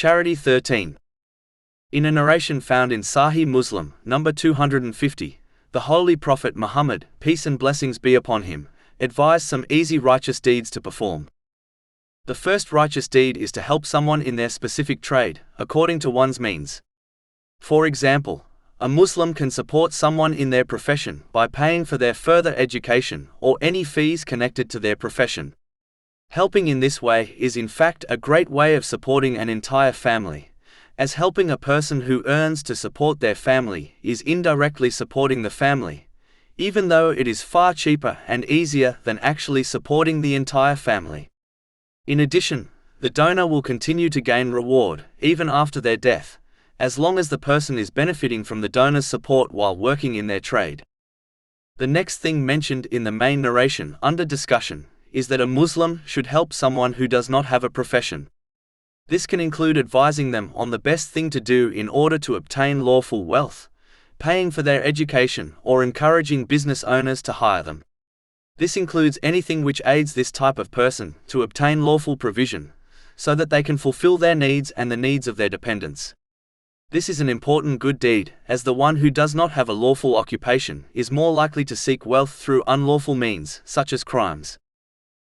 Charity 13. In a narration found in Sahih Muslim, number 250, the Holy Prophet Muhammad, peace and blessings be upon him, advised some easy righteous deeds to perform. The first righteous deed is to help someone in their specific trade, according to one's means. For example, a Muslim can support someone in their profession by paying for their further education or any fees connected to their profession. Helping in this way is in fact a great way of supporting an entire family, as helping a person who earns to support their family is indirectly supporting the family, even though it is far cheaper and easier than actually supporting the entire family. In addition, the donor will continue to gain reward even after their death, as long as the person is benefiting from the donor's support while working in their trade. The next thing mentioned in the main narration under discussion is that a Muslim should help someone who does not have a profession. This can include advising them on the best thing to do in order to obtain lawful wealth, paying for their education, or encouraging business owners to hire them. This includes anything which aids this type of person to obtain lawful provision, so that they can fulfill their needs and the needs of their dependents. This is an important good deed, as the one who does not have a lawful occupation is more likely to seek wealth through unlawful means, such as crimes.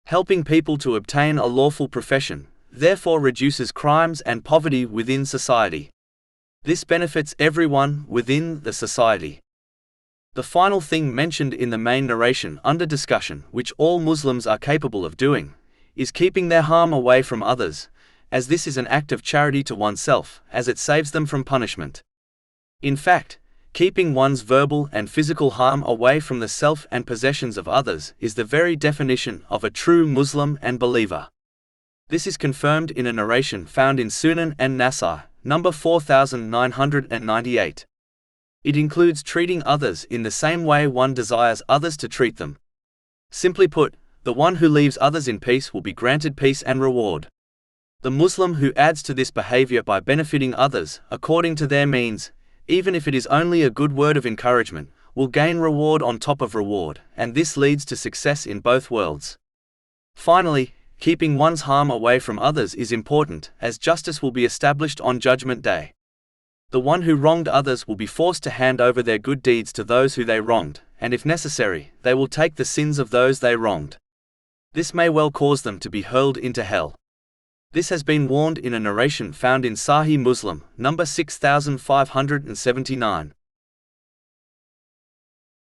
Helping people to obtain a lawful profession, therefore, reduces crimes and poverty within society. This benefits everyone within the society. The final thing mentioned in the main narration under discussion, which all Muslims are capable of doing, is keeping their harm away from others, as this is an act of charity to oneself, as it saves them from punishment. In fact, keeping one's verbal and physical harm away from the self and possessions of others is the very definition of a true Muslim and believer. This is confirmed in a narration found in Sunan and Nasai, number 4998. It includes treating others in the same way one desires others to treat them. Simply put, the one who leaves others in peace will be granted peace and reward. The Muslim who adds to this behavior by benefiting others according to their means, even if it is only a good word of encouragement, will gain reward on top of reward, and this leads to success in both worlds. Finally, keeping one's harm away from others is important, as justice will be established on Judgment Day. The one who wronged others will be forced to hand over their good deeds to those who they wronged, and if necessary, they will take the sins of those they wronged. This may well cause them to be hurled into hell. This has been warned in a narration found in Sahih Muslim, number 6579.